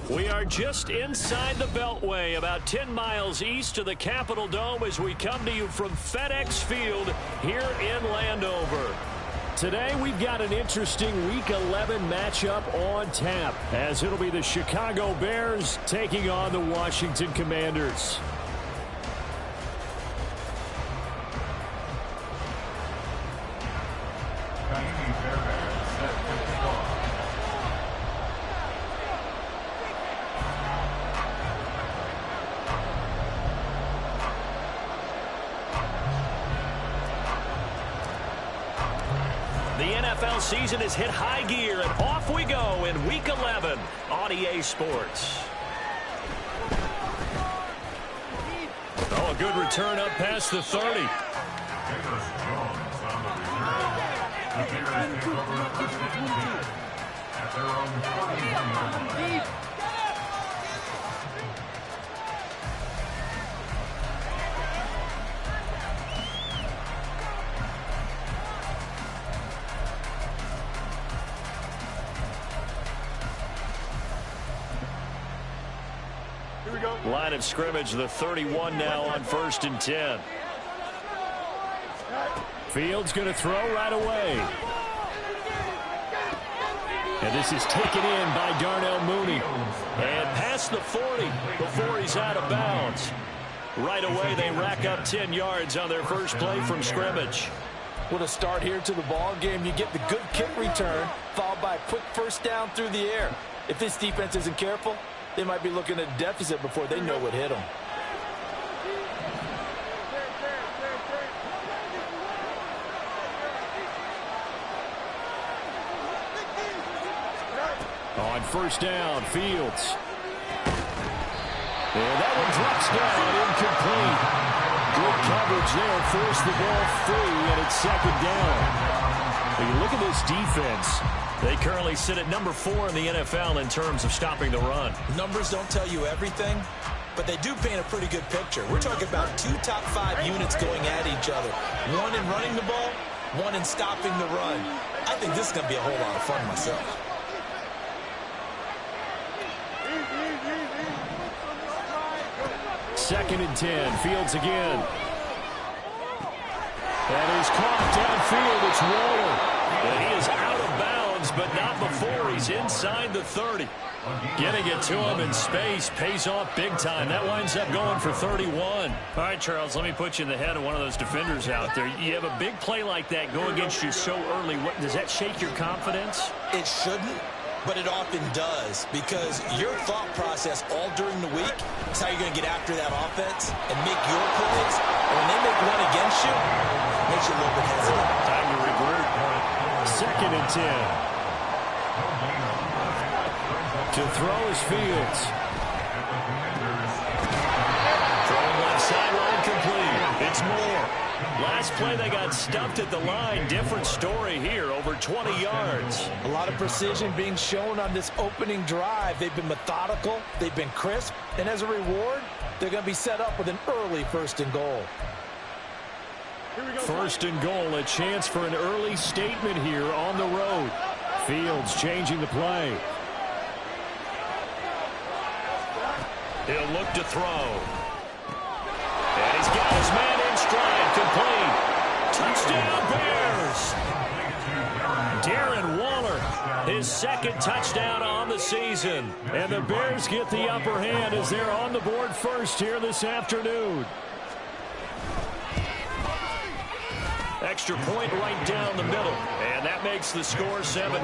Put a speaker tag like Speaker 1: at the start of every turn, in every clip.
Speaker 1: We are just inside the Beltway, about 10 miles east of the Capitol Dome as we come to you from FedEx Field here in Landover. Today we've got an interesting Week 11 matchup on tap, as it'll be the Chicago Bears taking on the Washington Commanders. NFL season has hit high gear, and off we go in Week 11 on EA Sports. Oh, a good return up past the 30. Line of scrimmage, the 31 now on 1st and 10. Fields going to throw right away. And this is taken in by Darnell Mooney. And past the 40 before he's out of bounds. Right away, they rack up 10 yards on their first play from scrimmage.
Speaker 2: What a start here to the ball game. You get the good kick return, followed by a quick first down through the air. If this defense isn't careful, they might be looking at a deficit before they know what hit them.
Speaker 1: On first down, Fields. And that one drops down, incomplete. Good coverage there, forced the ball free, and it's 2nd down. When you look at this defense, they currently sit at number 4 in the NFL in terms of stopping the run.
Speaker 3: Numbers don't tell you everything, but they do paint a pretty good picture. We're talking about 2 top 5 units going at each other. One in running the ball, one in stopping the run. I think this is going to be a whole lot of fun myself.
Speaker 1: Second and 10, Fields again. That is caught downfield. It's Waller. And he is out of bounds, but not before he's inside the 30. Getting it to him in space pays off big time. That winds up going for 31. All right, Charles, let me put you in the head of one of those defenders out there. You have a big play like that go against you so early. Does that shake your confidence?
Speaker 3: It shouldn't, but it often does, because your thought process all during the week is how you're going to get after that offense and make your plays. And when they make one against you, it makes you a little bit hesitant.
Speaker 1: Time to regroup. 2nd and 10. To throw is Fields. Throwing left sideline complete. It's Moore. Last play they got stuffed at the line. Different story here, over 20 yards.
Speaker 2: A lot of precision being shown on this opening drive. They've been methodical, they've been crisp, and as a reward, they're going to be set up with an early 1st and goal.
Speaker 1: 1st and goal, a chance for an early statement here on the road. Fields changing the play. He'll look to throw. And he's got his man in stride, complete. Touchdown, Bears. Darren Waller, his 2nd touchdown on the season. And the Bears get the upper hand as they're on the board first here this afternoon. Extra point right down the middle. And that makes the score 7-0.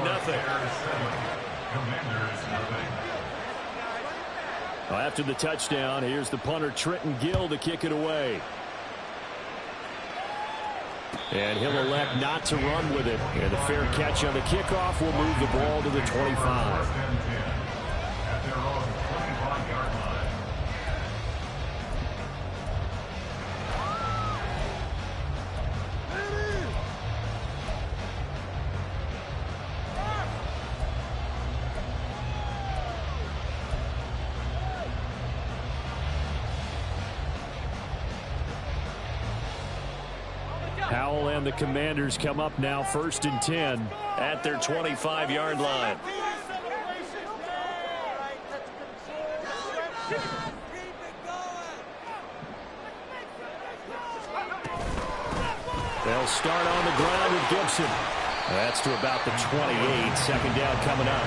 Speaker 1: Well, after the touchdown, here's the punter Trenton Gill to kick it away. And he'll elect not to run with it. And the fair catch on the kickoff will move the ball to the 25. Howell and the Commanders come up now 1st and 10 at their 25-yard line. They'll start on the ground with Gibson. That's to about the 28. Second down coming up.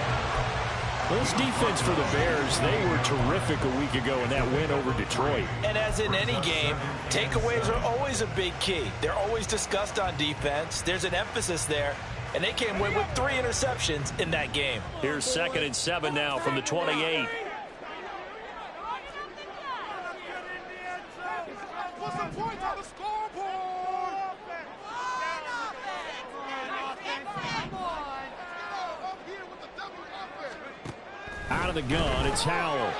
Speaker 1: Well, this defense for the Bears, they were terrific a week ago in that win over Detroit.
Speaker 2: And as in any game, takeaways are always a big key. They're always discussed on defense. There's an emphasis there, and they came away with 3 interceptions in that game.
Speaker 1: Here's 2nd and 7 now from the 28.
Speaker 4: Put some points on the scoreboard.
Speaker 1: Out of the gun, it's Howell.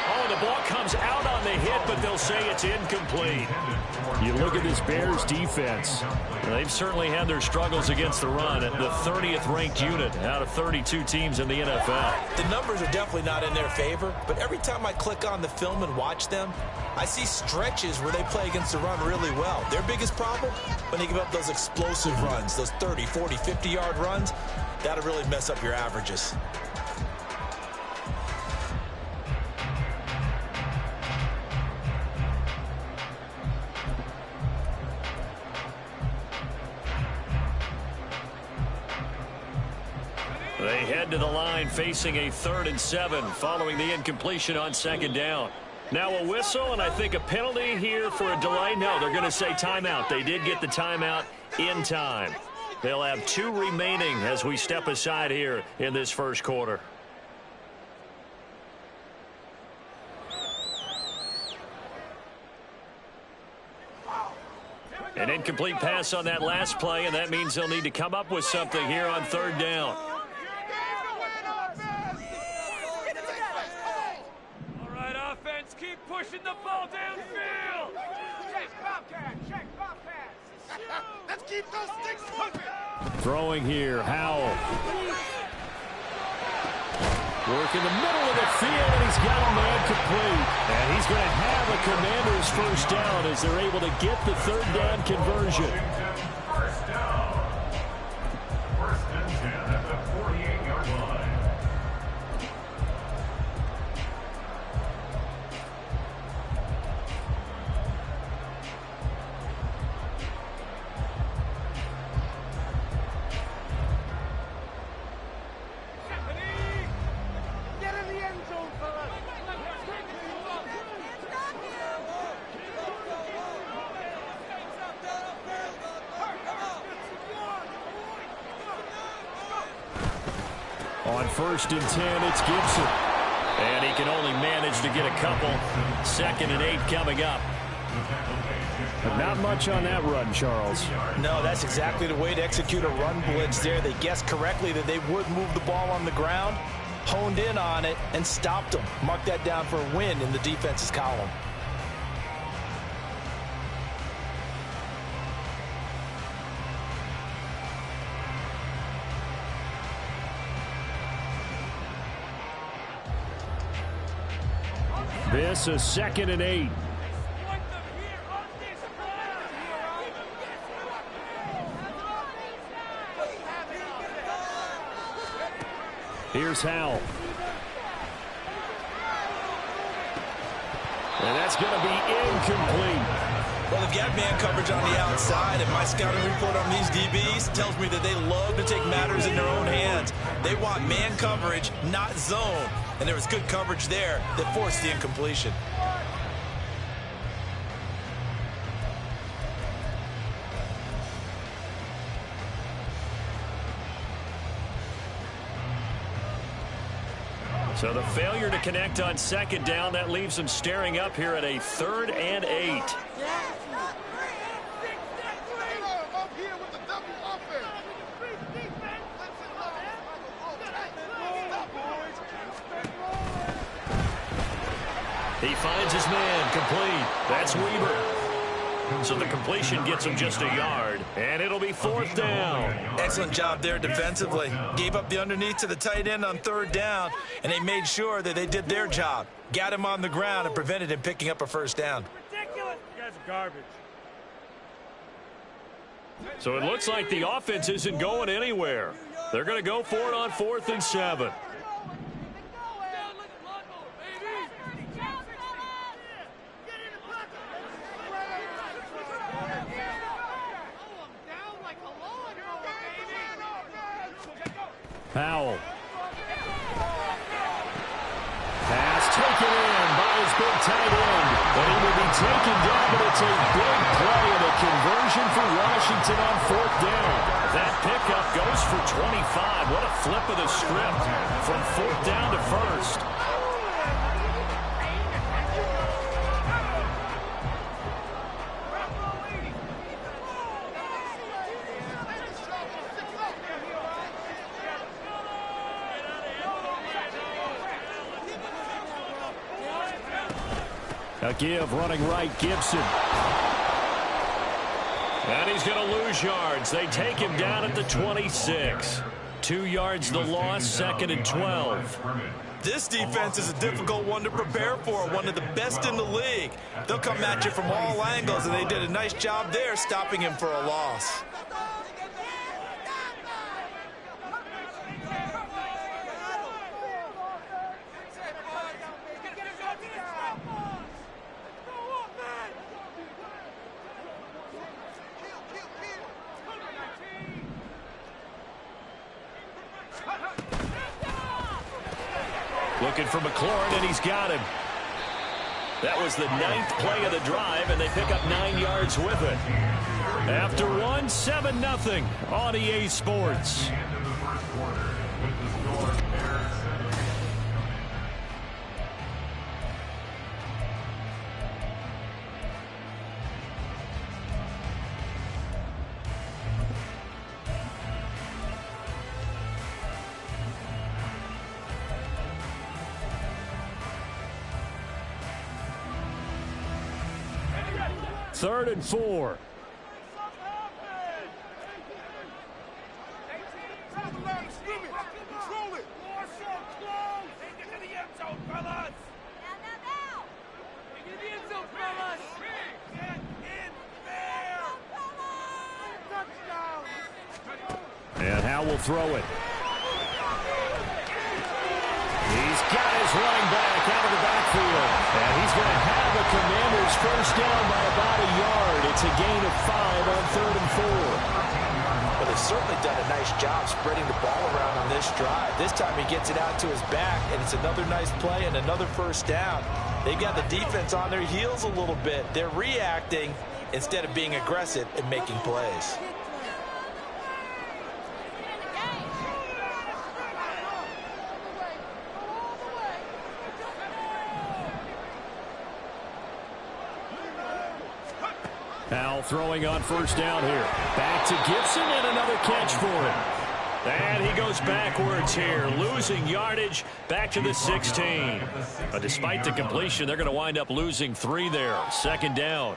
Speaker 1: Oh, the ball comes out on the hit, but they'll say it's incomplete. You look at this Bears defense. They've certainly had their struggles against the run at the 30th ranked unit out of 32 teams in the NFL.
Speaker 3: The numbers are definitely not in their favor, but every time I click on the film and watch them, I see stretches where they play against the run really well. Their biggest problem, when they give up those explosive runs, those 30, 40, 50-yard runs, that'll really mess up your averages.
Speaker 1: They head to the line facing a 3rd and 7 following the incompletion on 2nd down. Now a whistle and I think a penalty here for a delay. No, they're going to say timeout. They did get the timeout in time. They'll have 2 remaining as we step aside here in this first quarter. An incomplete pass on that last play, and that means they'll need to come up with something here on 3rd down.
Speaker 4: Keep pushing the ball downfield. Check Bobcat. Check Bobcat. Let's keep those sticks moving.
Speaker 1: Throwing here, Howell. Work in the middle of the field, and he's got a man complete. And he's going to have a Commander's first down as they're able to get the 3rd down conversion.
Speaker 5: First down. 1st and 10 at the 48-yard line.
Speaker 1: On 1st and 10, it's Gibson. And he can only manage to get a couple. 2nd and 8 coming up. But not much on that run, Charles.
Speaker 2: No, that's exactly the way to execute a run blitz there. They guessed correctly that they would move the ball on the ground, honed in on it, and stopped them. Mark that down for a win in the defense's column.
Speaker 1: This is 2nd and 8. Here's Howell. And that's going to be incomplete.
Speaker 3: Well, they've got man coverage on the outside, and my scouting report on these DBs tells me that they love to take matters in their own hands. They want man coverage, not zone. And there was good coverage there that forced the incompletion.
Speaker 1: So the failure to connect on 2nd down, that leaves them staring up here at a 3rd and 8. He finds his man complete. That's Weber. So the completion gets him just a yard, and it'll be 4th down.
Speaker 3: Excellent job there defensively. Gave up the underneath to the tight end on 3rd down, and they made sure that they did their job. Got him on the ground and prevented him picking up a 1st down.
Speaker 4: Ridiculous. You guys are garbage.
Speaker 1: So it looks like the offense isn't going anywhere. They're going to go for it on 4th and 7. Powell. Pass taken in by his big tight end. But he will be taken down, but it's a big play and a conversion for Washington on 4th down. That pickup goes for 25. What a flip of the script from 4th down to 1st. A give running right, Gibson. And he's going to lose yards. They take him down at the 26. 2 yards the loss, 2nd and 12.
Speaker 3: This defense is a difficult one to prepare for, one of the best in the league. They'll come at you from all angles, and they did a nice job there stopping him for a loss.
Speaker 1: Looking for McLaurin, and he's got him. That was the 9th play of the drive, and they pick up 9 yards with it. After one, 7-0 on EA Sports. Third and 4. And Howe will throw it. He's got his running back out of the backfield. And he's going to have the Commanders first down by about a yard. It's a gain of 5 on 3rd and 4.
Speaker 2: But they've certainly done a nice job spreading the ball around on this drive. This time he gets it out to his back, and it's another nice play and another first down. They've got the defense on their heels a little bit. They're reacting instead of being aggressive and making plays.
Speaker 1: Powell throwing on first down here. Back to Gibson and another catch for him. And he goes backwards here, losing yardage back to the 16. But despite the completion, they're going to wind up losing 3 there. 2nd down.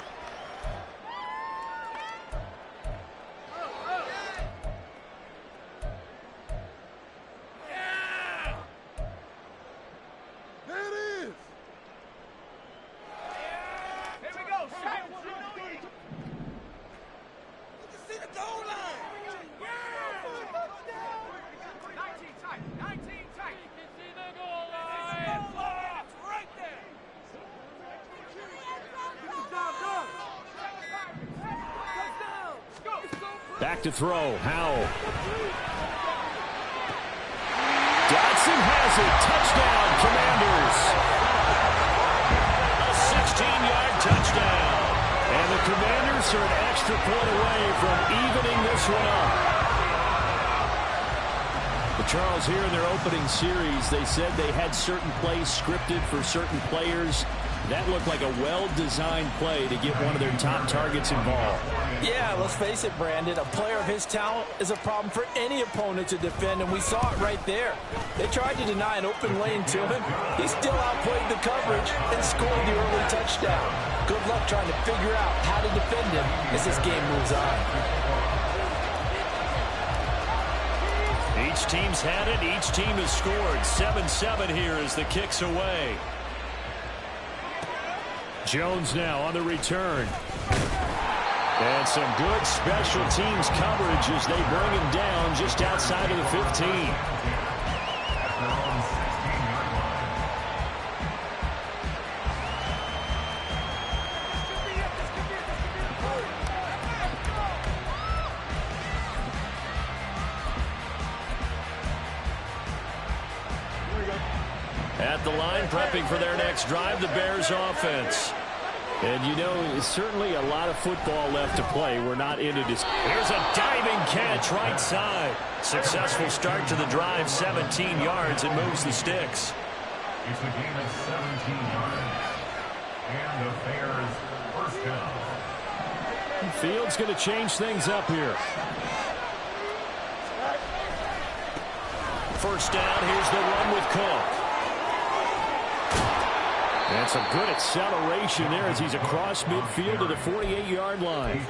Speaker 1: Back to throw. Howell. Dodson has it. Touchdown, Commanders. A 16-yard touchdown. And the Commanders are an extra point away from evening this one up. But Charles, here in their opening series, they said they had certain plays scripted for certain players. That looked like a well-designed play to get one of their top targets involved.
Speaker 2: Yeah, let's face it, Brandon. A player of his talent is a problem for any opponent to defend, and we saw it right there. They tried to deny an open lane to him. He still outplayed the coverage and scored the early touchdown. Good luck trying to figure out how to defend him as this game moves on.
Speaker 1: Each team's had it. Each team has scored. 7-7 here as the kick's away. Jones now on the return. And some good special teams coverage as they bring him down just outside of the 15. the line, prepping for their next drive, the Bears offense.
Speaker 6: And, you know, certainly a lot of football left to play. We're not into this.
Speaker 1: Here's a diving catch right side. Successful start to the drive, 17 yards. It moves the sticks.
Speaker 5: It's a gain of 17 yards. And the Bears first down.
Speaker 6: Fields going to change things up here.
Speaker 1: First down, here's the run with Cook.
Speaker 6: And some good acceleration there as he's across midfield to the 48-yard line.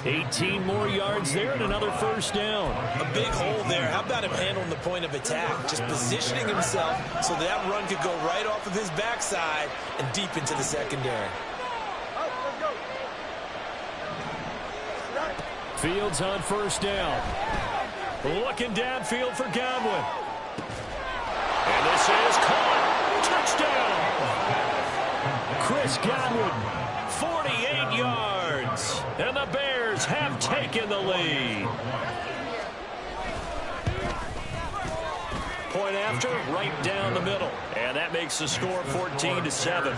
Speaker 6: 18 more yards there and another first down.
Speaker 3: A big hole there. How about him handling the point of attack? Just positioning himself so that run could go right off of his backside and deep into the secondary.
Speaker 6: Fields on first down.
Speaker 1: Looking downfield for Godwin. And this is caught. Touchdown. Chris Godwin, 48 yards. And the Bears have taken the lead. Point after, right down the middle. And that makes the score 14-7.
Speaker 5: Commanders 7.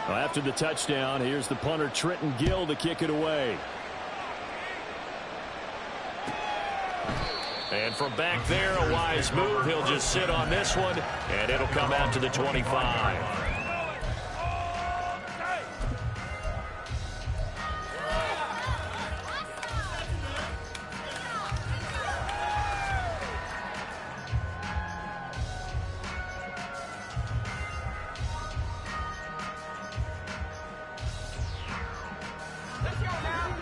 Speaker 6: Well, after the touchdown, here's the punter Trenton Gill to kick it away.
Speaker 1: And from back there, a wise move. He'll just sit on this one, and it'll come out to the 25.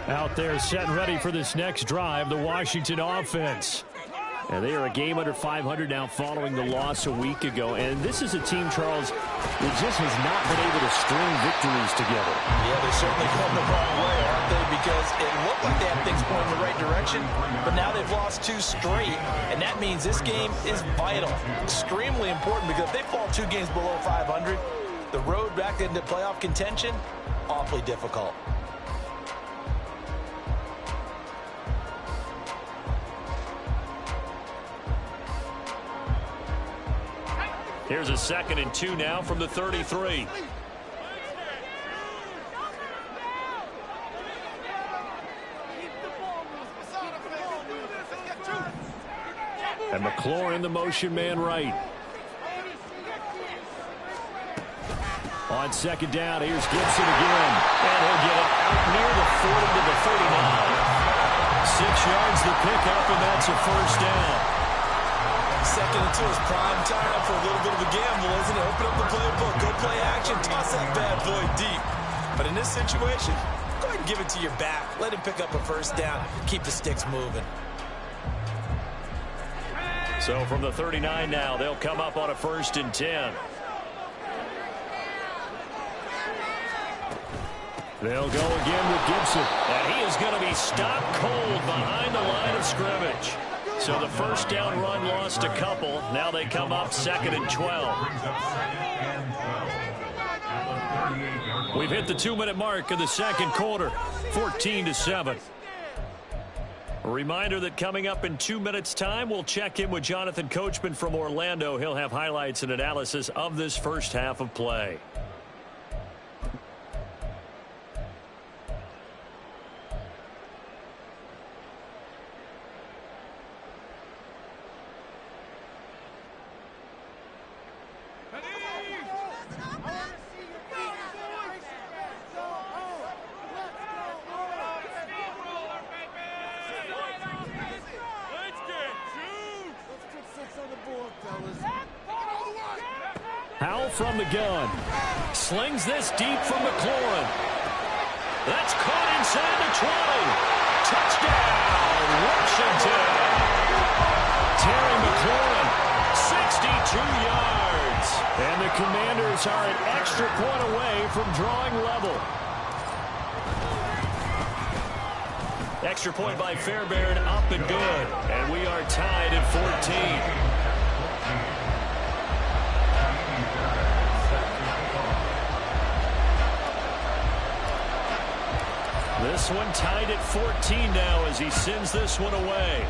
Speaker 6: Out there set and ready for this next drive, the Washington offense. And they are a game under 500 now following the loss a week ago. And this is a team, Charles, that just has not been able to string victories together.
Speaker 2: Yeah, they're certainly going the wrong way, aren't they? Because it looked like they had things going in the right direction, but now they've lost 2 straight, and that means this game is vital, extremely important, because if they fall 2 games below 500, the road back into playoff contention, awfully difficult.
Speaker 1: Here's a 2nd and 2 now from the 33.
Speaker 6: And McLaurin, the motion man right. On 2nd down, here's Gibson again.
Speaker 1: And he'll get it out near the 40 to the 39. 6 yards the pickup, and that's a first down.
Speaker 3: 2nd and 2 is prime time for a little bit of a gamble, isn't it? Open up the playbook, go play action, toss that bad boy deep. But in this situation, go ahead and give it to your back. Let him pick up a first down, keep the sticks moving.
Speaker 1: So from the 39 now, they'll come up on a 1st and 10.
Speaker 6: They'll go again with Gibson.
Speaker 1: And he is going to be stopped cold behind the line of scrimmage. So the first down run lost a couple. Now they come up 2nd and 12.
Speaker 6: We've hit the 2-minute mark of the 2nd quarter. 14-7.
Speaker 1: A reminder that coming up in 2 minutes' time, we'll check in with Jonathan Coachman from Orlando. He'll have highlights and analysis of this first half of play.
Speaker 6: Howell from the gun.
Speaker 1: Slings this deep from McLaurin. That's caught inside the 20. Touchdown, Washington. Terry McLaurin, 62 yards.
Speaker 6: And the Commanders are an extra point away from drawing level.
Speaker 1: Extra point by Fairbairn, up and good. And we are tied at 14. This one tied at 14 now as he sends this one away.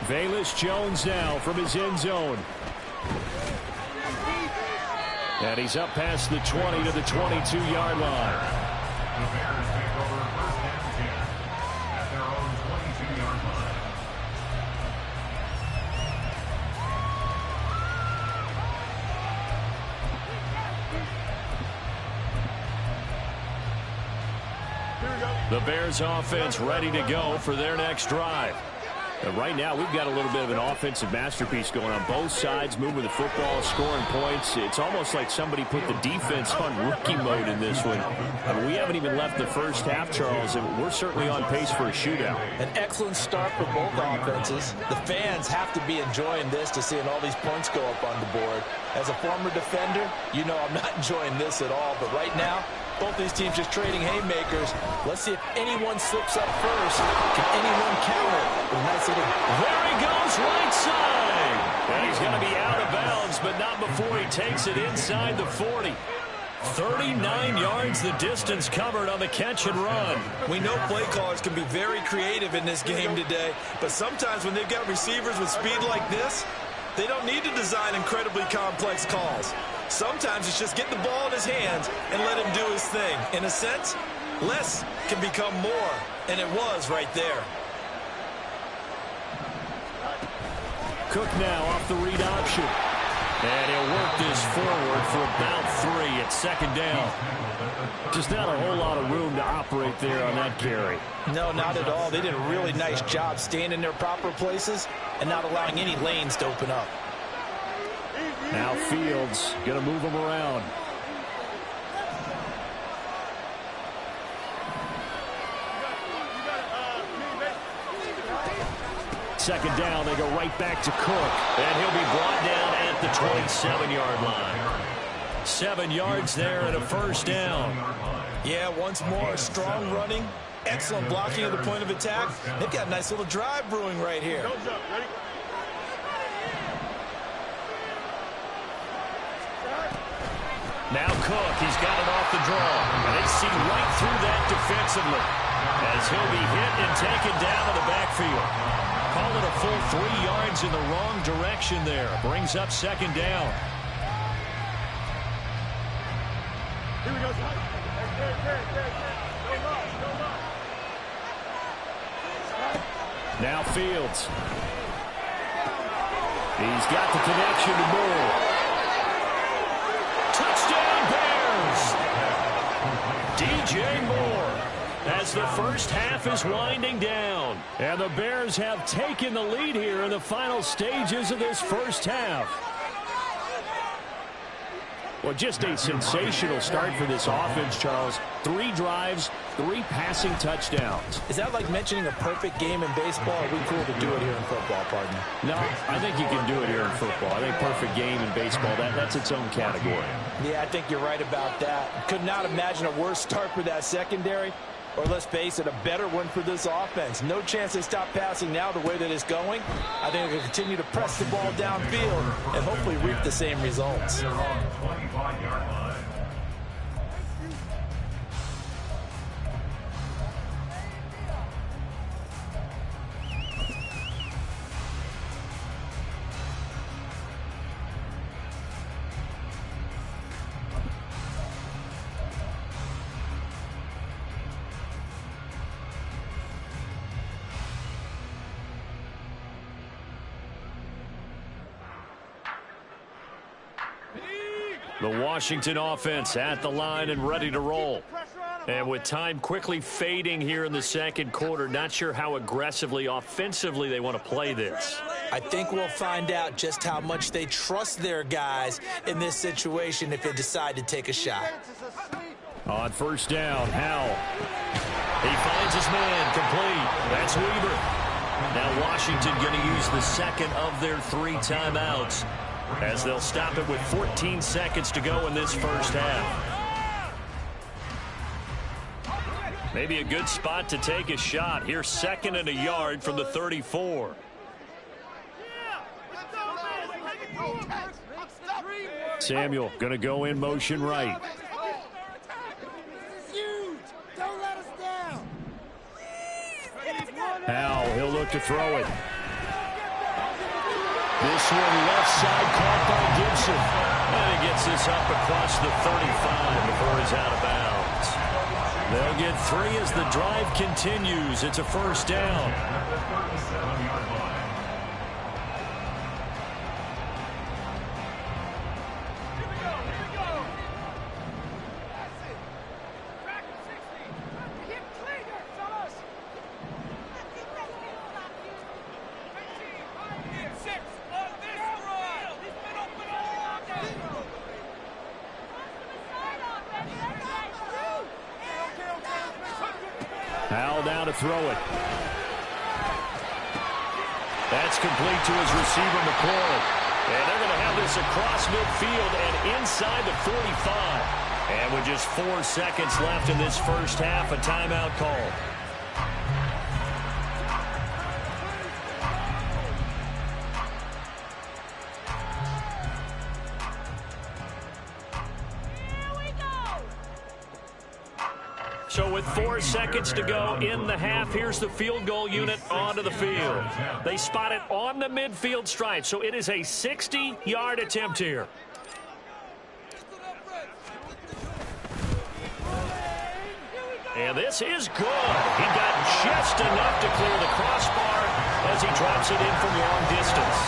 Speaker 6: Velus Jones now from his end zone. And he's up past the 20 to the 22-yard line.
Speaker 5: The Bears take over first and 10 at their own 22-yard line.
Speaker 1: The Bears offense ready to go for their next drive.
Speaker 6: And right now, we've got a little bit of an offensive masterpiece going on both sides, moving the football, scoring points. It's almost like somebody put the defense on rookie mode in this one. I mean, we haven't even left the first half, Charles, and we're certainly on pace for a shootout.
Speaker 2: An excellent start for both offenses. The fans have to be enjoying this to seeing all these points go up on the board. As a former defender, you know I'm not enjoying this at all, but right now, both these teams just trading haymakers. Let's see if anyone slips up first. Can anyone counter? Nice little...
Speaker 1: There he goes, right side. And he's going to be out of bounds, but not before he takes it inside the 40. 39 yards the distance covered on the catch and run.
Speaker 3: We know play callers can be very creative in this game today, but sometimes when they've got receivers with speed like this, they don't need to design incredibly complex calls. Sometimes it's just get the ball in his hands and let him do his thing. In a sense, less can become more, and it was right there.
Speaker 6: Cook now off the read option.
Speaker 1: And he'll work this forward for about 3 at second down.
Speaker 6: Just not a whole lot of room to operate there on that carry.
Speaker 2: No, not at all. They did a really nice job staying in their proper places and not allowing any lanes to open up.
Speaker 6: Now Fields going to move him around. Second down, they go right back to Cook.
Speaker 1: And he'll be brought down at the 27-yard line. 7 yards there and a first down.
Speaker 3: Yeah, once more, strong running, excellent blocking at the point of attack. They've got a nice little drive brewing right here.
Speaker 1: Now Cook, he's got it off the draw. And they see right through that defensively as he'll be hit and taken down in the backfield. Call it a full 3 yards in the wrong direction there. Brings up second down.
Speaker 4: Here we go.
Speaker 6: Now Fields. He's got the connection to Moore.
Speaker 1: Touchdown Bears! DJ Moore as the first half is winding down.
Speaker 6: And the Bears have taken the lead here in the final stages of this first half. Well, just a sensational start for this offense, Charles. 3 drives, 3 passing touchdowns.
Speaker 2: Is that like mentioning a perfect game in baseball? Or are we cool to do it here in football, partner?
Speaker 6: No, I think you can do it here in football. I think perfect game in baseball, that's its own category.
Speaker 2: Yeah, I think you're right about that. Could not imagine a worse start for that secondary. Or let's face it, a better one for this offense. No chance they stop passing now the way that it's going. I think they'll continue to press the ball downfield and hopefully reap the same results.
Speaker 5: They're on the 25-yard line.
Speaker 1: The Washington offense at the line and ready to roll. And with time quickly fading here in the second quarter, not sure how aggressively, offensively they want to play this.
Speaker 3: I think we'll find out just how much they trust their guys in this situation if they decide to take a shot.
Speaker 6: On first down, Howell.
Speaker 1: He finds his man complete. That's Weaver. Now Washington going to use the second of their 3 timeouts as they'll stop it with 14 seconds to go in this first half. Maybe a good spot to take a shot. Here's 2nd and a yard from the 34.
Speaker 6: Samuel going to go in motion right. Howell, he'll look to throw it.
Speaker 1: This one left side caught by Gibson. And he gets this up across the 35 before he's out of bounds. They'll get 3 as the drive continues. It's a first down.
Speaker 5: At the 37-yard line.
Speaker 6: Howell down to throw it.
Speaker 1: That's complete to his receiver, McCoy. And they're going to have this across midfield and inside the 45. And with just 4 seconds left in this first half, a timeout call. So with 4 seconds to go in the half, here's the field goal unit onto the field. They spot it on the midfield stripe, so it is a 60-yard attempt here. And this is good. He got just enough to clear the crossbar as he drops it in from long distance.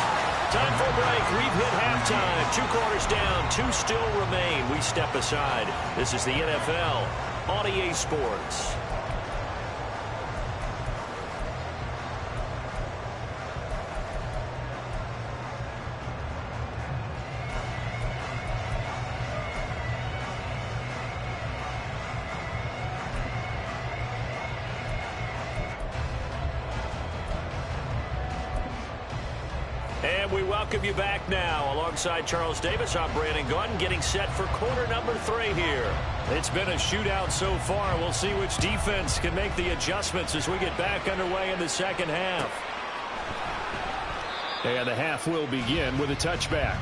Speaker 1: Time for a break. We've hit halftime. 2 quarters down, 2 still remain. We step aside. This is the NFL on EA Sports. And we welcome you back now. Alongside Charles Davis, I'm Brandon Gaudin, getting set for quarter number 3 here. It's been a shootout so far. We'll see which defense can make the adjustments as we get back underway in the second half.
Speaker 6: And the half will begin with a touchback.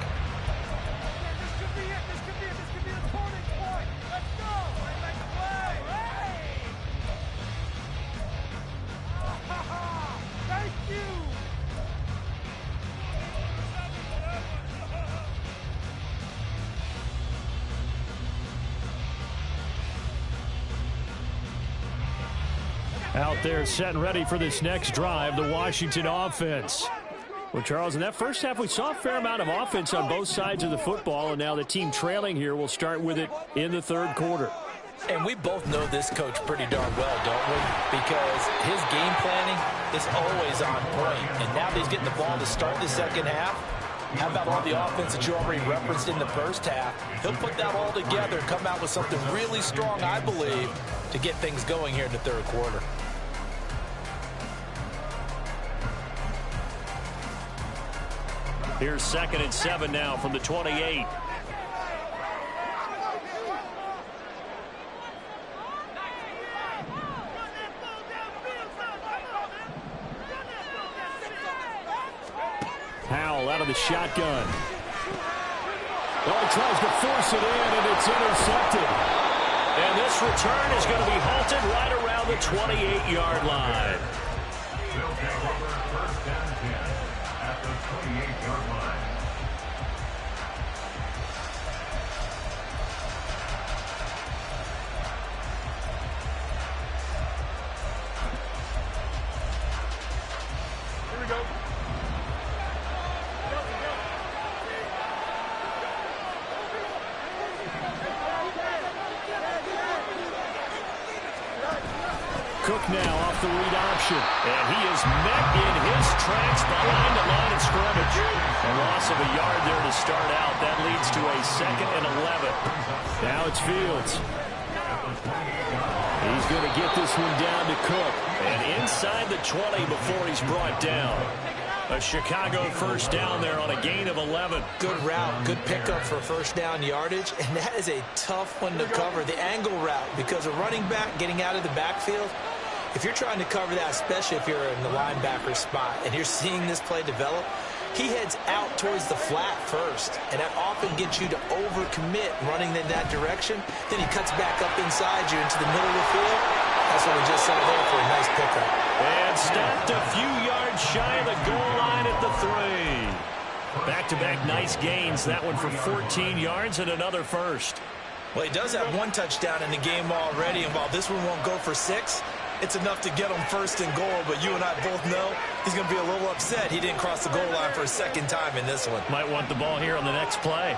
Speaker 6: Out there set and ready for this next drive, the Washington offense. Well, Charles, in that first half, we saw a fair amount of offense on both sides of the football, and now the team trailing here will start with it in the third quarter.
Speaker 2: And we both know this coach pretty darn well, don't we? Because his game planning is always on point. And now that he's getting the ball to start the second half, how about all the offense that you already referenced in the first half? He'll put that all together and come out with something really strong, I believe, to get things going here in the third quarter.
Speaker 1: Here's 2nd and 7 now from the 28.
Speaker 6: Howell out of the shotgun. Well, he tries to force it in, and it's intercepted.
Speaker 1: And this return is going to be halted right around the 28-yard line.
Speaker 5: They'll take over 1st and 10 at the 28-yard line.
Speaker 4: Here we go.
Speaker 6: Cook now off the read option.
Speaker 1: And he is met in his tracks behind the line of scrimmage. A loss of a yard there to start out. That leads to a 2nd and 11.
Speaker 6: Now it's Fields. He's going to get this one down to Cook.
Speaker 1: And inside the 20 before he's brought down. A Chicago first down there on a gain of 11.
Speaker 2: Good route, good pickup for first down yardage, and that is a tough one to cover, the angle route, because a running back getting out of the backfield, if you're trying to cover that, especially if you're in the linebacker spot, and you're seeing this play develop, he heads out towards the flat first, and that often gets you to overcommit running in that direction. Then he cuts back up inside you into the middle of the field. That's what we just saw there for a nice pickup.
Speaker 1: And stopped a few yards shy of the goal line at the 3. Back-to-back nice gains. That one for 14 yards and another first.
Speaker 3: Well, he does have one touchdown in the game already, and while this one won't go for 6, it's enough to get him first and goal. But you and I both know he's going to be a little upset he didn't cross the goal line for a second time in this one.
Speaker 1: Might want the ball here on the next play.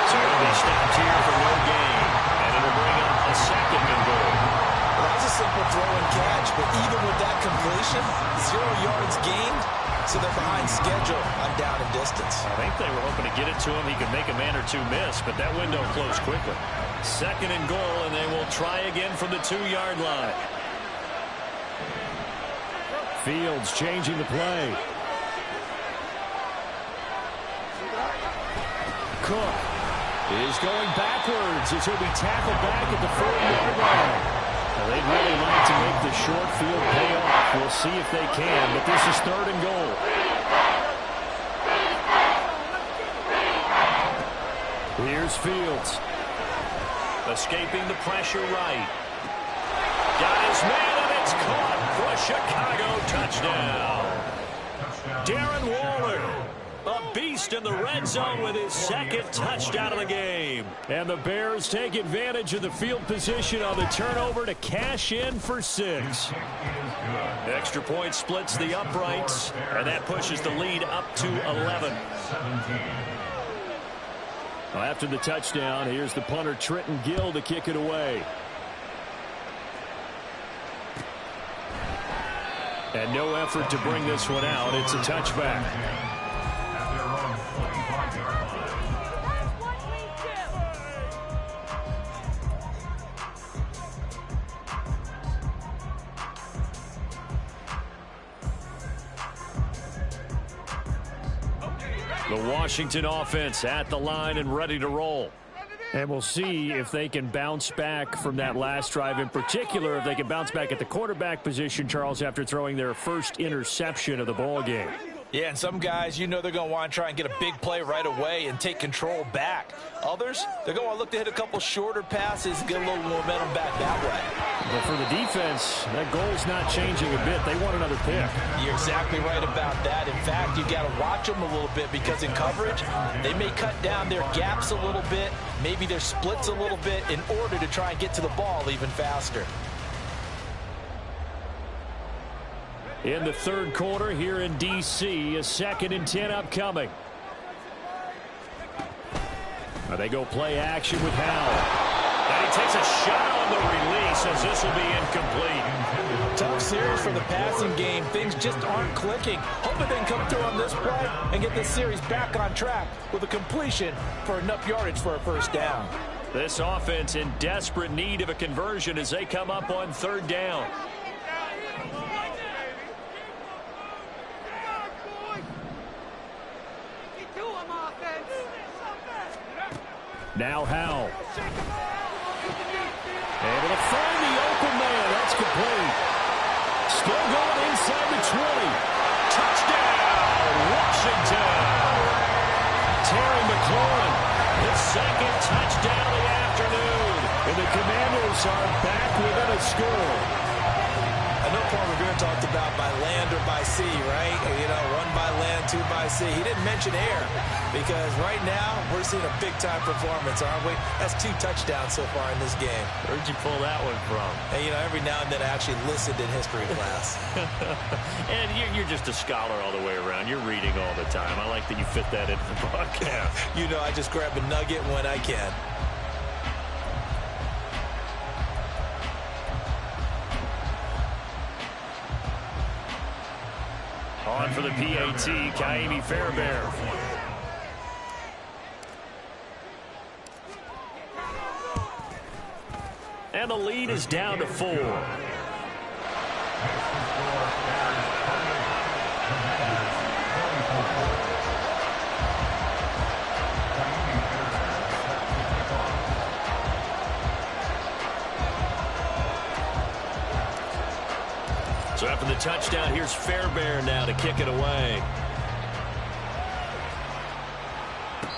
Speaker 1: So he'll be stopped here for no gain, and it'll bring up a second and goal.
Speaker 3: Well, that was a simple throw and catch, but even with that completion, 0 yards gained, so they're behind schedule on down and distance.
Speaker 1: I think they were hoping to get it to him. He could make a man or two miss, but that window closed quickly. Second and goal, and they will try again from the 2-yard line.
Speaker 6: Fields changing the play. Cook is going backwards as he'll be tackled back at the 4-yard line. Well, they'd really like to make the short field pay off. We'll see if they can, but this is 3rd and goal. Here's Fields.
Speaker 1: Escaping the pressure right. Got his man, and it's caught for a Chicago touchdown. Darren Waller, a beast in the red zone with his 2nd touchdown of the game.
Speaker 6: And the Bears take advantage of the field position on the turnover to cash in for 6.
Speaker 1: Extra point splits the uprights, and that pushes the lead up to 11.
Speaker 6: Well, after the touchdown, here's the punter Trenton Gill to kick it away. And no effort to bring this one out. It's a touchback.
Speaker 1: The Washington offense at the line and ready to roll.
Speaker 6: And we'll see if they can bounce back from that last drive. In particular, if they can bounce back at the quarterback position, Charles, after throwing their first interception of the ball game.
Speaker 2: Yeah, and some guys, you know they're going to want to try and get a big play right away and take control back. Others, they're going to want to look to hit a couple shorter passes and get a little momentum back that way.
Speaker 6: But for the defense, that goal's not changing a bit. They want another pick.
Speaker 2: You're exactly right about that. In fact, you've got to watch them a little bit because in coverage, they may cut down their gaps a little bit, maybe their splits a little bit in order to try and get to the ball even faster.
Speaker 6: In the 3rd quarter here in D.C., a 2nd and 10 upcoming. They go play action with Howell.
Speaker 1: And he takes a shot on the release as this will be incomplete.
Speaker 2: Tough series for the passing game. Things just aren't clicking. Hoping they can come through on this play and get this series back on track with a completion for enough yardage for a first down.
Speaker 1: This offense in desperate need of a conversion as they come up on 3rd down.
Speaker 6: Now Howell. Able to find the open man. That's complete. Still going inside the 20.
Speaker 1: Touchdown, Washington.
Speaker 6: Terry McLaurin,
Speaker 1: His 2nd touchdown of the afternoon.
Speaker 6: and the Commanders are back within a score.
Speaker 3: I know Paul Revere talked about by land or by sea, right? You know, 1 by land, 2 by sea. He didn't mention air because right now we're seeing a big-time performance, aren't we? That's 2 touchdowns so far in this game.
Speaker 1: Where'd you pull that one from?
Speaker 3: And, you know, every now and then I actually listened in history class.
Speaker 1: And you're just a scholar all the way around. You're reading all the time. I like that you fit that into the broadcast.
Speaker 3: You know, I just grab a nugget when I can.
Speaker 1: On for the PAT, Kaimi Fairbairn. And the lead is down to 4. So after the touchdown, here's Fairbairn now to kick it away.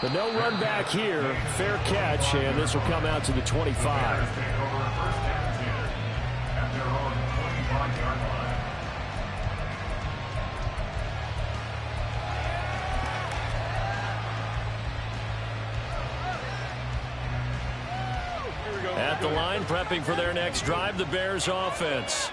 Speaker 6: The no run back here, fair catch, and this will come out to the 25.
Speaker 1: at the line, prepping for their next drive, the Bears offense.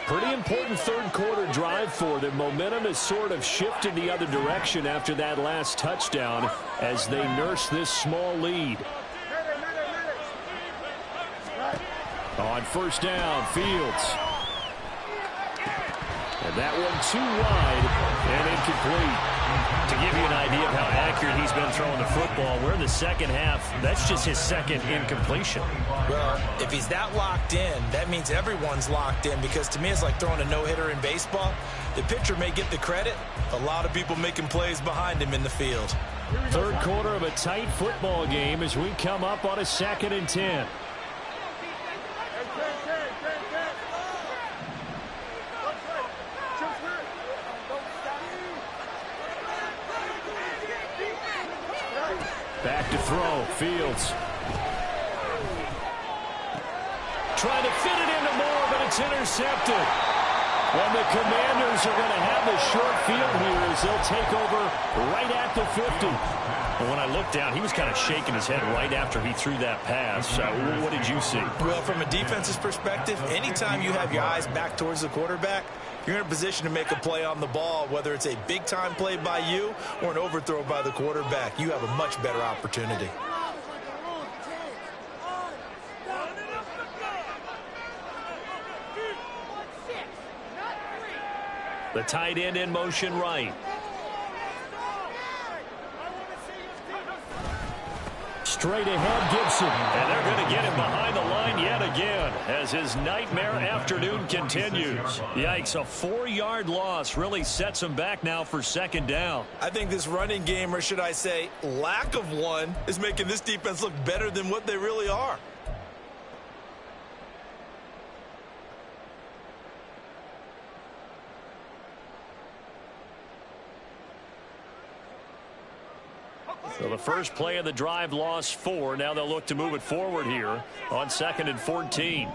Speaker 6: Pretty important third quarter drive for them. Momentum has sort of shifted the other direction after that last touchdown as they nurse this small lead. On first down, Fields. And that one too wide and incomplete.
Speaker 1: To give you an idea of how accurate he's been throwing the football, we're in the second half. That's just his second incompletion.
Speaker 3: Well, if he's that locked in, that means everyone's locked in, because to me it's like throwing a no-hitter in baseball. The pitcher may get the credit. A lot of people making plays behind him in the field.
Speaker 6: Third quarter of a tight football game as we come up on a 2nd and 10. Back to throw, Fields. Trying to fit it into Moore, but it's intercepted. Well, the Commanders are going to have the short field here as they'll take over right at the 50.
Speaker 1: Well, when I looked down, he was kind of shaking his head right after he threw that pass. What did you see?
Speaker 3: Well, from a defense's perspective, anytime you have your eyes back towards the quarterback, you're in a position to make a play on the ball, whether it's a big-time play by you or an overthrow by the quarterback. You have a much better opportunity.
Speaker 1: The tight end in motion right.
Speaker 6: Straight ahead, Gibson.
Speaker 1: And they're going to get him behind the line yet again as his nightmare afternoon continues. Yikes, a 4-yard loss really sets him back now for 2nd down.
Speaker 3: I think this running game, or should I say lack of one, is making this defense look better than what they really are.
Speaker 1: So the first play of the drive lost 4. Now they'll look to move it forward here on 2nd and 14.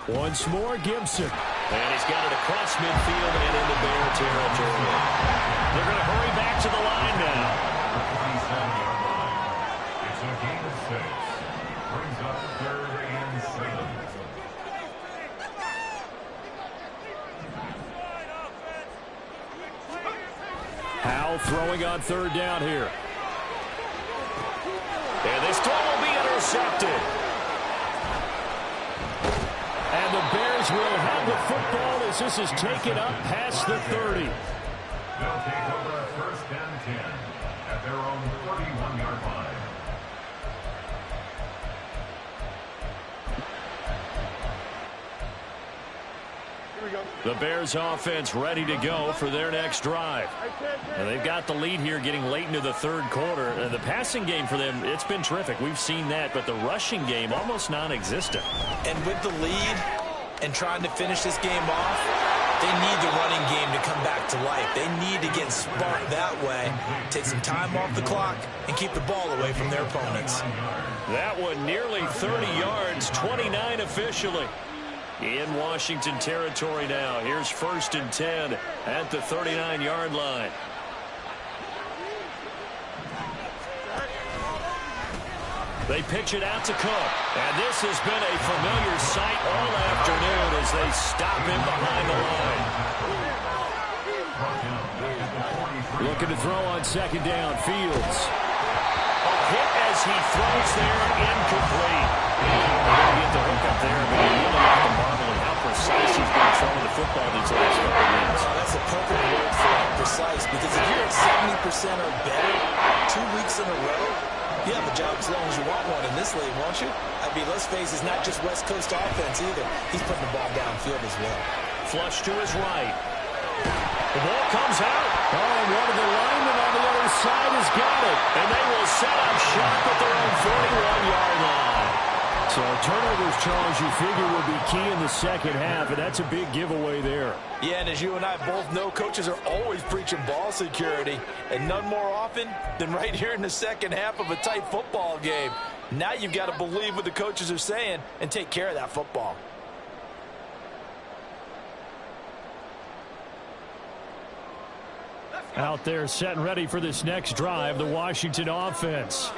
Speaker 6: Once more, Gibson.
Speaker 1: And he's got it across midfield and into Bear territory. They're going to hurry back to the line now.
Speaker 5: It's a game of 6. Brings up 3rd and 7.
Speaker 6: Howell throwing on 3rd down here.
Speaker 1: And this throw will be intercepted.
Speaker 6: And the Bears will have the football as this is taken up past the 30.
Speaker 5: They'll take over 1st and 10 at their own 31-yard line.
Speaker 1: The Bears offense ready to go for their next drive. And they've got the lead here getting late into the 3rd quarter. The passing game for them, it's been terrific. We've seen that, but the rushing game almost non-existent.
Speaker 3: And with the lead and trying to finish this game off, they need the running game to come back to life. They need to get smart that way, take some time off the clock, and keep the ball away from their opponents.
Speaker 1: That one nearly 30 yards, 29 officially. In Washington territory now. Here's 1st and 10 at the 39-yard line. They pitch it out to Cook. And this has been a familiar sight all afternoon as they stop him behind the line.
Speaker 6: Looking to throw on 2nd down, Fields.
Speaker 1: A hit as he throws there, incomplete. They're going to get the hook up there, but you really have to marvel at how precise he's been throwing the football these last couple of weeks.
Speaker 3: Oh, that's a perfect word for precise, because if you're at 70% or better 2 weeks in a row, you have a job as long as you want one in this league, won't you? I mean, let's face it, it's not just West Coast offense either. He's putting the ball downfield as well.
Speaker 1: Flush to his right. The ball comes out.
Speaker 6: Oh, and one of the linemen on the other side has got it.
Speaker 1: And they will set up shop at their own 41-yard line.
Speaker 6: So turnovers, Charles, you figure will be key in the 2nd half, and that's a big giveaway there.
Speaker 3: Yeah, and as you and I both know, coaches are always preaching ball security, and none more often than right here in the 2nd half of a tight football game. Now you've got to believe what the coaches are saying and take care of that football.
Speaker 6: Out there set and ready for this next drive, the Washington offense.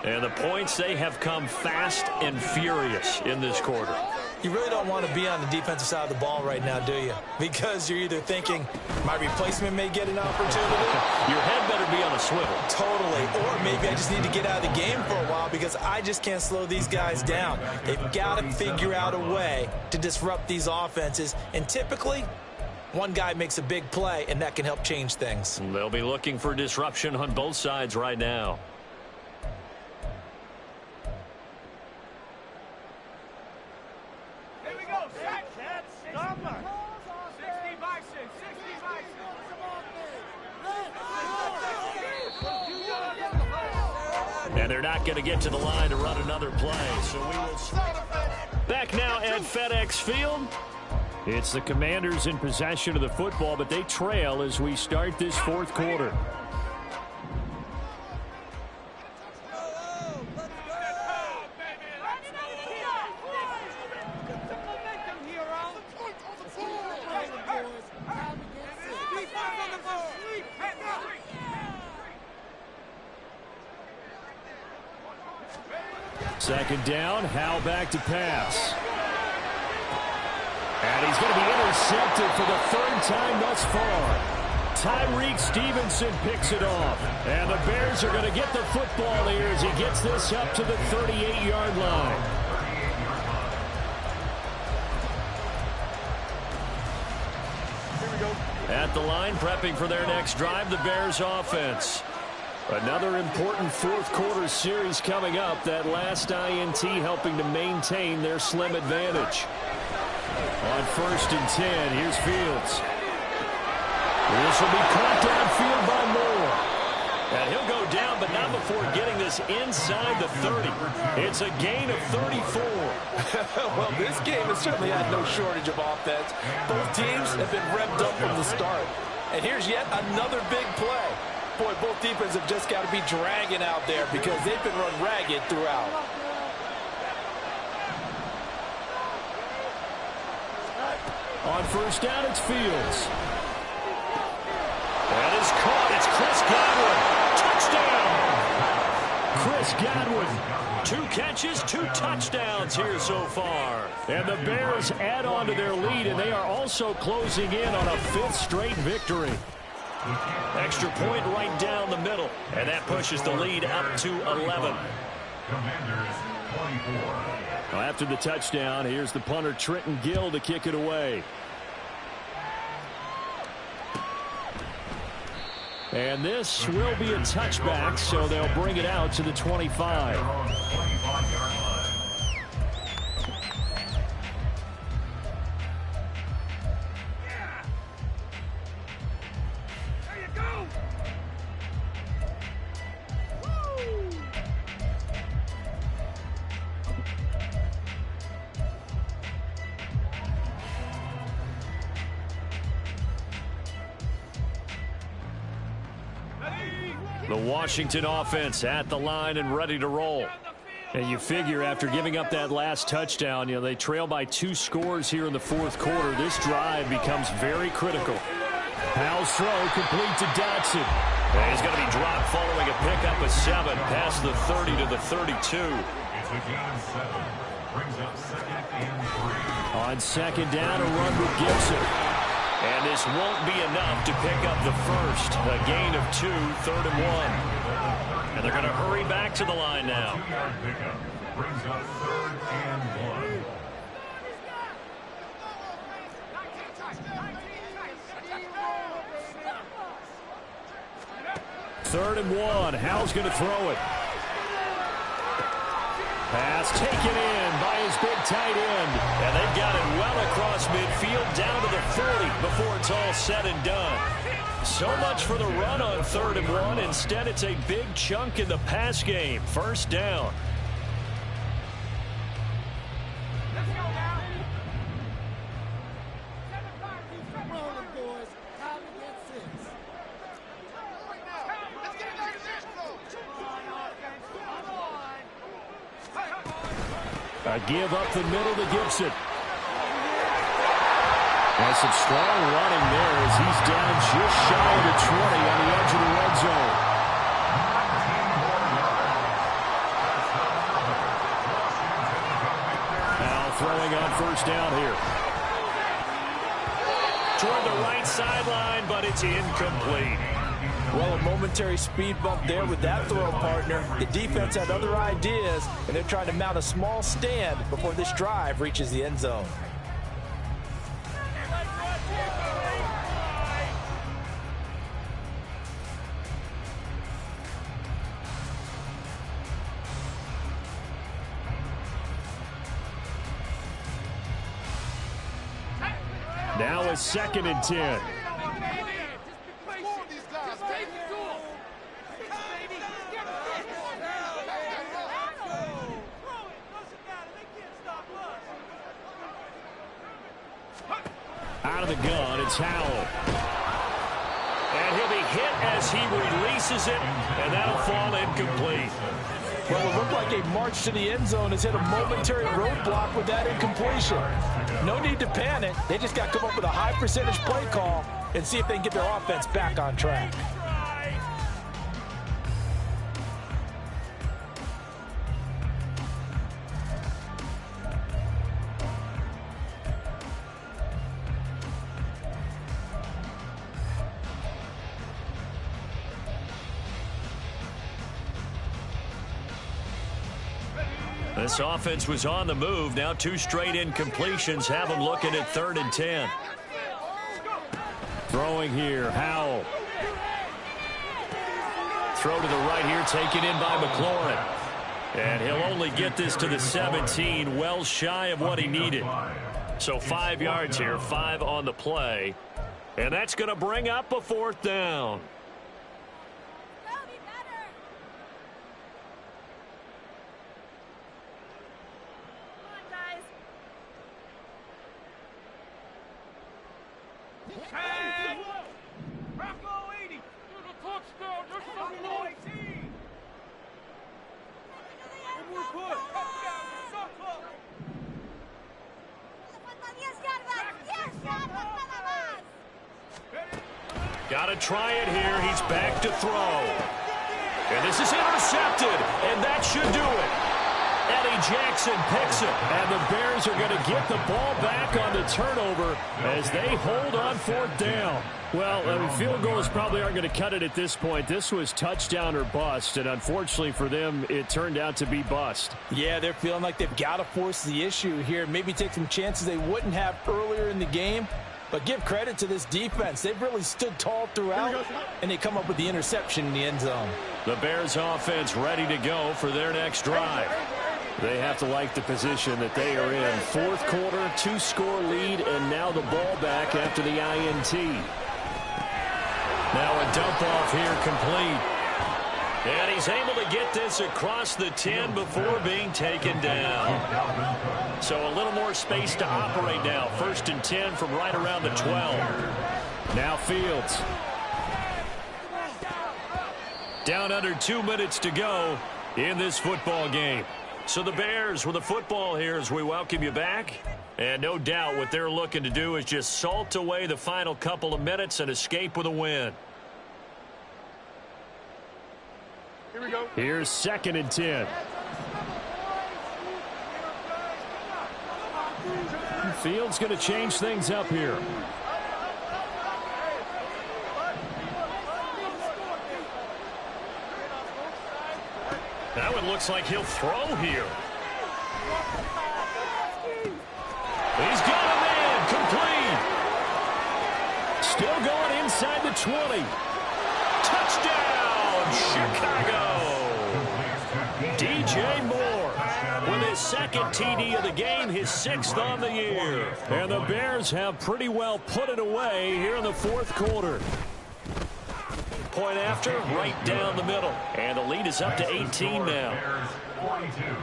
Speaker 1: And the points, they have come fast and furious in this quarter.
Speaker 3: You really don't want to be on the defensive side of the ball right now, do you? Because you're either thinking, my replacement may get an opportunity.
Speaker 1: Your head better be on a swivel.
Speaker 3: Totally. Or maybe I just need to get out of the game for a while because I just can't slow these guys down. They've got to figure out a way to disrupt these offenses. And typically, one guy makes a big play, and that can help change things.
Speaker 1: They'll be looking for disruption on both sides right now. And they're not going to get to the line to run another play. So we will back now at FedEx Field. It's the Commanders in possession of the football, but they trail as we start this fourth quarter. Second down, Howell back to pass. And he's going to be intercepted for the third time thus far. Tyreek Stevenson picks it off. And the Bears are going to get the football here as he gets this up to the 38-yard line. At the line, prepping for their next drive, the Bears offense. Another important fourth quarter series coming up. That last INT helping to maintain their slim advantage. On 1st and 10, here's Fields. This will be caught downfield by Moore. And he'll go down, but not before getting this inside the 30. It's a gain of 34.
Speaker 2: Well, this game has certainly had no shortage of offense. Both teams have been revved up from the start. And here's yet another big play. Boy, both defenses have just got to be dragging out there because they've been run ragged throughout.
Speaker 6: On 1st down, it's Fields. That is caught. It's Chris Godwin. Touchdown. Chris Godwin. 2 catches, 2 touchdowns here so far. And the Bears add on to their lead, and they are also closing in on a 5th straight victory. Extra point right down the middle, and that pushes the lead up to 11.
Speaker 5: Commanders 24.
Speaker 6: Well, after the touchdown, here's the punter Trenton Gill to kick it away. And this will be a touchback, so they'll bring it out to the 25. The Washington offense at the line and ready to roll. And you figure after giving up that last touchdown, they trail by 2 scores here in the fourth quarter. This drive becomes very critical. Powell's throw complete to Dodson. And he's going to be dropped following a pickup of 7 past the 30 to the 32.
Speaker 5: It's a gain of 7. Brings up 2nd and 3.
Speaker 6: On 2nd down, a run with Gibson. And this won't be enough to pick up the first. A gain of 2, 3rd and 1. And they're going to hurry back to the line now.
Speaker 5: 2-yard pickup brings up 3rd and 1.
Speaker 6: 3rd and 1. Howell's going to throw it. Pass taken in by his big tight end. And they've got it well across midfield down to the 40 before it's all said and done. So much for the run on 3rd and 1. Instead, it's a big chunk in the pass game. 1st down. A give up the middle to Gibson. And some strong running there as he's down just shy of the 20 on the edge of the red zone. going on first down here. Toward the right sideline, but it's incomplete.
Speaker 2: Well, a momentary speed bump there with that throw partner. The defense had other ideas, and they're trying to mount a small stand before this drive reaches the end zone.
Speaker 6: Now it's 2nd and 10. Out of the gun, it's Howell. And he'll be hit as he releases it, and that'll fall incomplete.
Speaker 2: Well, it looked like a march to the end zone has hit a momentary roadblock with that incompletion. No need to panic. They just got to come up with a high percentage play call and see if they can get their offense back on track.
Speaker 1: This offense was on the move. Now 2 straight incompletions have them looking at 3rd and 10.
Speaker 6: Throwing here, Howell.
Speaker 1: Throw to the right here, taken in by McLaurin. And he'll only get this to the 17, well shy of what he needed. So 5 yards here, 5 on the play. And that's going to bring up a 4th down. Got to try it here. He's back to throw. And this is intercepted, and that should do it. Eddie Jackson picks it. And the Bears are going to get the ball back on the turnover as they hold on 4th down.
Speaker 6: Well, field goals probably aren't going to cut it at this point. This was touchdown or bust, and unfortunately for them, it turned out to be bust.
Speaker 2: Yeah, they're feeling like they've got to force the issue here. Maybe take some chances they wouldn't have earlier in the game. But give credit to this defense. They've really stood tall throughout, and they come up with the interception in the end zone.
Speaker 1: The Bears offense ready to go for their next drive.
Speaker 6: They have to like the position that they are in. 4th quarter, 2-score lead, and now the ball back after the INT.
Speaker 1: Now a dump off here complete. And he's able to get this across the 10 before being taken down. So a little more space to operate now. 1st and 10 from right around the 12.
Speaker 6: Now Fields.
Speaker 1: Down under 2 minutes to go in this football game. So the Bears with the football here as we welcome you back. And no doubt what they're looking to do is just salt away the final couple of minutes and escape with a win.
Speaker 4: Here we go.
Speaker 6: Here's 2nd and 10. Fields going to change things up here.
Speaker 1: That one looks like he'll throw here. He's got a man, complete.
Speaker 6: Still going inside the 20.
Speaker 1: Touchdown, Chicago. DJ Moore with his 2nd TD of the game, his 6th on the year.
Speaker 6: And the Bears have pretty well put it away here in the 4th quarter.
Speaker 1: Point after, right down the middle. And the lead is up to 18 now.
Speaker 5: Bears 42,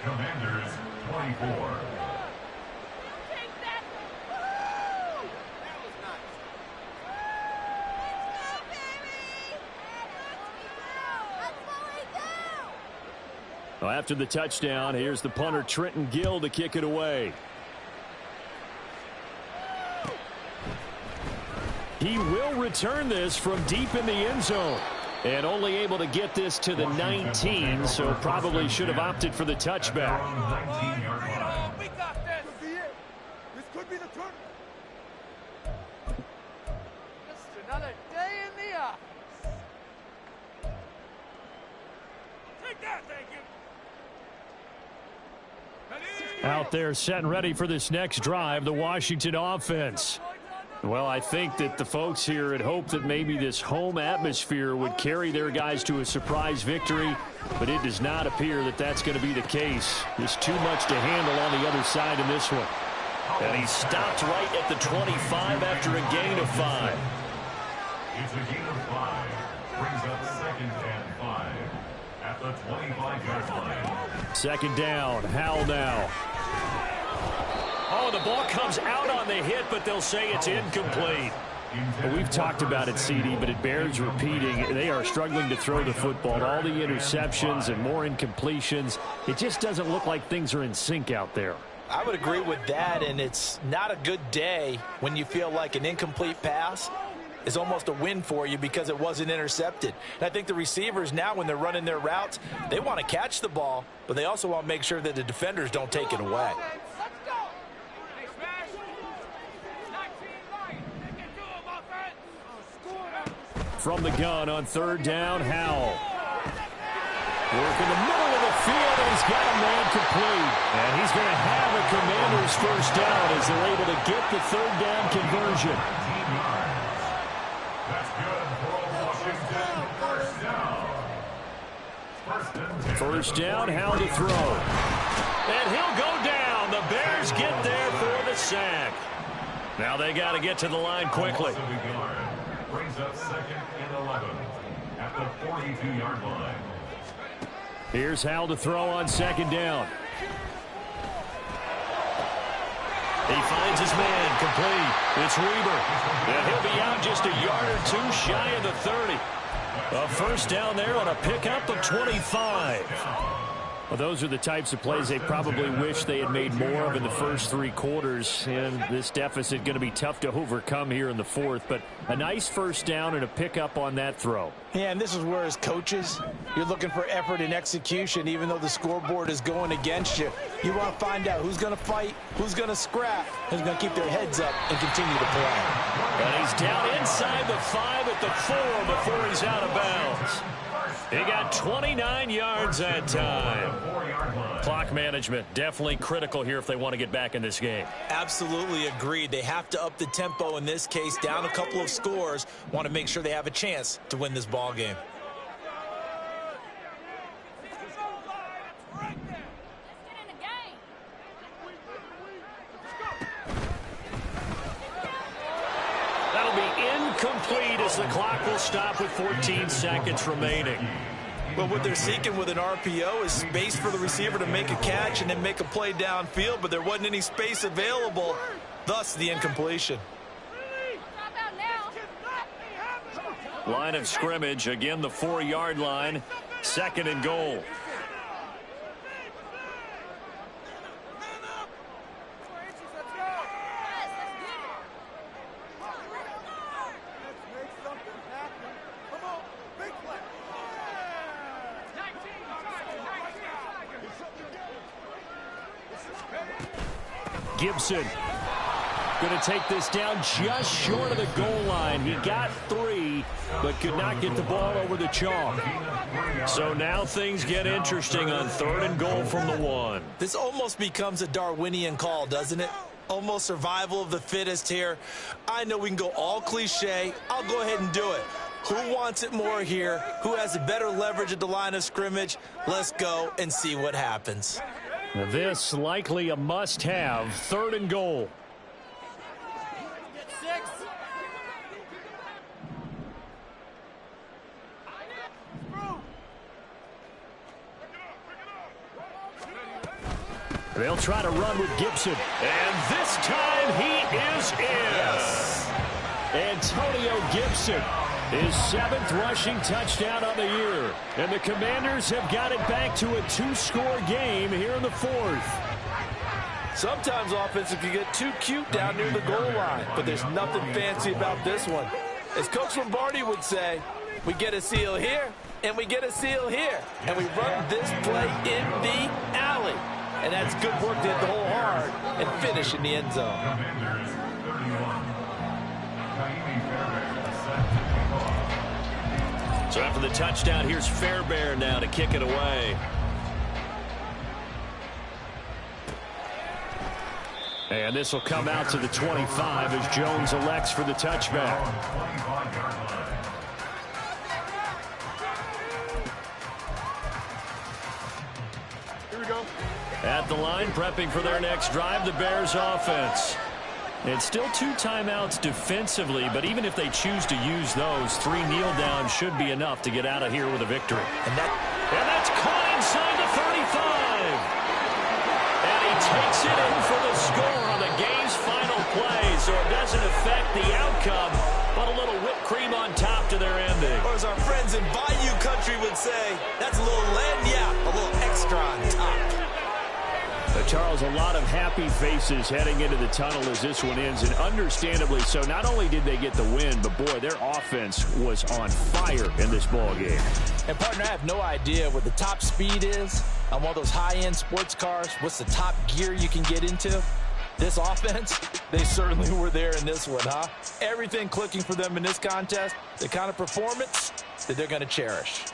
Speaker 5: Commanders 24.
Speaker 6: Well, after the touchdown, here's the punter Trenton Gill to kick it away. He will return this from deep in the end zone. And only able to get this to the 19, so probably should have opted for the touchback. Out there set and ready for this next drive, the Washington offense. Well, I think that the folks here had hoped that maybe this home atmosphere would carry their guys to a surprise victory, but it does not appear that that's going to be the case. There's too much to handle on the other side in this one.
Speaker 1: And he stopped right at the 25 after a gain of 5.
Speaker 5: It's a gain of 5. Brings up 2nd and 5 at the 25-yard line.
Speaker 6: Second down. Howell now.
Speaker 1: Oh, the ball comes out on the hit, but they'll say it's incomplete.
Speaker 6: Well, we've talked about it, CD, but it bears repeating. They are struggling to throw the football. All the interceptions and more incompletions. It just doesn't look like things are in sync out there.
Speaker 2: I would agree with that, and it's not a good day when you feel like an incomplete pass is almost a win for you because it wasn't intercepted. And I think the receivers now, when they're running their routes, they want to catch the ball, but they also want to make sure that the defenders don't take it away.
Speaker 6: From the gun on 3rd down, Howell. Work in the middle of the field, and he's got a man complete. And he's going to have a Commanders first down as they're able to get the 3rd down conversion.
Speaker 5: That's good for Washington.
Speaker 6: First down, Howell to throw.
Speaker 1: And he'll go down. The Bears get there for the sack. Now they got to get to the line quickly.
Speaker 5: Brings up 2nd and 11 at the 42-yard line.
Speaker 6: Here's Howell to throw on 2nd down.
Speaker 1: He finds his man complete. It's Reber. And he'll be out just a yard or two shy of the 30. A first down there on a pickup of 25.
Speaker 6: Well, those are the types of plays they probably wish they had made more of in the first 3 quarters. And this deficit going to be tough to overcome here in the 4th. But a nice first down and a pickup on that throw.
Speaker 2: Yeah, and this is where, as coaches, you're looking for effort and execution. Even though the scoreboard is going against you, you want to find out who's going to fight, who's going to scrap, who's going to keep their heads up and continue to play.
Speaker 1: And he's down inside the 5 at the 4 before he's out of bounds. He got 29 yards that time. Clock management definitely critical here if they want to get back in this game.
Speaker 3: Absolutely agreed. They have to up the tempo in this case, down a couple of scores. Want to make sure they have a chance to win this ball game.
Speaker 1: Complete as the clock will stop with 14 seconds remaining.
Speaker 3: Well, what they're seeking with an RPO is space for the receiver to make a catch and then make a play downfield, but there wasn't any space available, thus the incompletion.
Speaker 1: Line of scrimmage, again the 4-yard line, 2nd and goal.
Speaker 6: Gibson going to take this down just short of the goal line. He got 3, but could not get the ball over the chalk.
Speaker 1: So now things get interesting on 3rd and goal from the 1.
Speaker 3: This almost becomes a Darwinian call, doesn't it? Almost survival of the fittest here. I know we can go all cliche. I'll go ahead and do it. Who wants it more here? Who has a better leverage at the line of scrimmage? Let's go and see what happens.
Speaker 6: This likely a must-have, 3rd and goal. They'll try to run with Gibson.
Speaker 1: And this time he is in.
Speaker 3: Yes.
Speaker 6: Antonio Gibson, his 7th rushing touchdown on the year. And the Commanders have got it back to a 2-score game here in the 4th.
Speaker 2: Sometimes offenses can get too cute down near the goal line, but there's nothing fancy about this one. As Coach Lombardi would say, we get a seal here, and we get a seal here, and we run this play in the alley. And that's good work to hit the hole hard and finish in the end zone.
Speaker 5: Commanders 31.
Speaker 1: So after the touchdown, here's Fairbairn now to kick it away.
Speaker 6: And this will come out to the 25 as Jones elects for the touchback.
Speaker 4: Here we go.
Speaker 6: At the line, prepping for their next drive, the Bears offense. It's still 2 timeouts defensively, but even if they choose to use those, 3 kneel downs should be enough to get out of here with a victory.
Speaker 1: And that's caught inside the 35. And he takes it in for the score on the game's final play, so it doesn't affect the outcome, but a little whipped cream on top to their ending.
Speaker 3: Or as our friends in Bayou Country would say, that's a little lagniappe, a little extra on top.
Speaker 6: Charles, a lot of happy faces heading into the tunnel as this one ends, and understandably so. Not only did they get the win, but boy, their offense was on fire in this ball game.
Speaker 2: And partner, I have no idea what the top speed is on one of those high-end sports cars. What's the top gear you can get into? This offense, they certainly were there in this one, huh? Everything clicking for them in this contest, the kind of performance that they're going to cherish.